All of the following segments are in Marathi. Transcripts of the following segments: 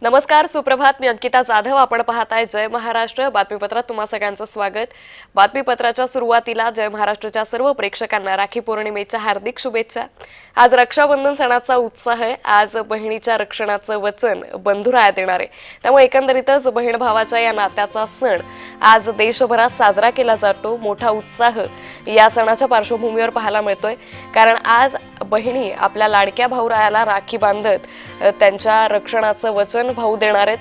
नमस्कार, सुप्रभात. मी अंकिता जाधव. आपण पाहताय जय महाराष्ट्र बातमीपत्रात तुम्हा सगळ्यांचं स्वागत. बातमीपत्राच्या सुरुवातीला जय महाराष्ट्रच्या सर्व प्रेक्षकांना राखी पौर्णिमेच्या हार्दिक शुभेच्छा. आज रक्षाबंधन सणाचा उत्साह आहे. आज बहिणीच्या रक्षणाचं वचन बंधुराया देणार आहे. त्यामुळे एकंदरीतच बहीण भावाच्या या नात्याचा सण आज देशभरात साजरा केला जातो. मोठा उत्साह या सणाच्या पार्श्वभूमीवर पाहायला मिळतोय, कारण आज बहिणी आपल्या लाडक्या भाऊरायाला राखी बांधत त्यांच्या रक्षणाचं वचन भाऊ देणार आहेत.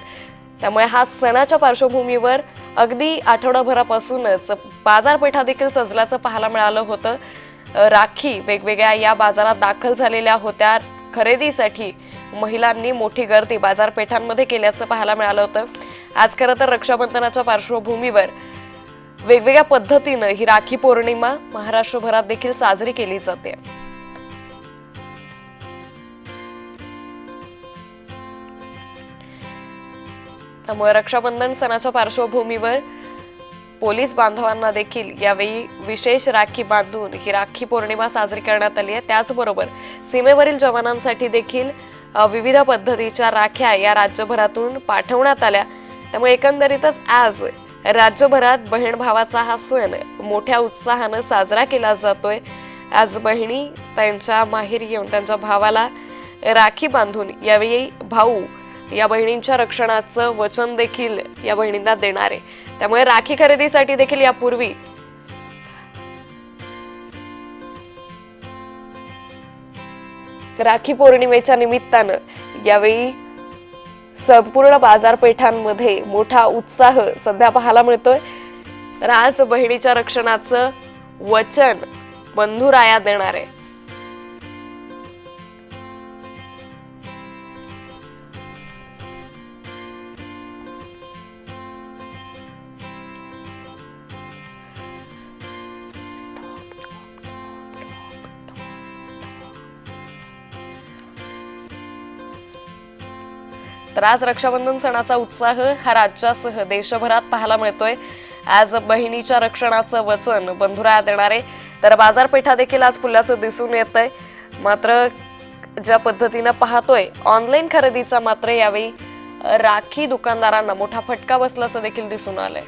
त्यामुळे हा सणाच्या पार्श्वभूमीवर अगदी आठवडाभरापासूनच बाजारपेठा देखील सजल्याचं पाहायला मिळालं होतं. राखी वेगवेगळ्या या बाजारात दाखल झालेल्या होत्या. खरेदीसाठी महिलांनी मोठी गर्दी बाजारपेठांमध्ये केल्याचं पाहायला मिळालं होतं. आज खरं तर रक्षाबंधनाच्या पार्श्वभूमीवर वेगवेगळ्या पद्धतीनं ही राखी पौर्णिमा महाराष्ट्रभरात देखील साजरी केली जाते. त्यामुळे रक्षाबंधन सणाच्या पार्श्वभूमीवर पोलीस बांधवांना देखील यावेळी विशेष राखी बांधून ही राखी पौर्णिमा साजरी करण्यात आली आहे. त्याचबरोबर सीमेवरील जवानांसाठी देखील विविध पद्धतीच्या राख्या या राज्यभरातून पाठवण्यात आल्या. त्यामुळे एकंदरीतच आज राज्यभरात बहीण भावाचा हा सण मोठ्या उत्साहानं साजरा केला जातोय. आज बहिणी त्यांच्या माहेरी येऊन त्यांच्या भावाला राखी बांधून यावेळी भाऊ या बहिणींच्या रक्षणाचं वचन देखील या बहिणींना देणार आहे. त्यामुळे राखी खरेदीसाठी देखील यापूर्वी राखी पौर्णिमेच्या निमित्तानं यावेळी संपूर्ण बाजारपेठांमध्ये मोठा उत्साह सध्या पाहायला मिळतोय. तर आज बहिणीच्या रक्षणाचं वचन बंधुराया देणार आहे. तर आज रक्षाबंधन सणाचा उत्साह हा राज्यासह देशभरात पाहायला मिळतोय. आज बहिणीच्या रक्षणाचं वचन बंधुराया देणार आहे. तर बाजारपेठा देखील आज फुलल्याचं दिसून येतंय. मात्र ज्या पद्धतीनं पाहतोय ऑनलाईन खरेदीचा मात्र यावेळी राखी दुकानदारांना मोठा फटका बसल्याचं देखील दिसून आलंय.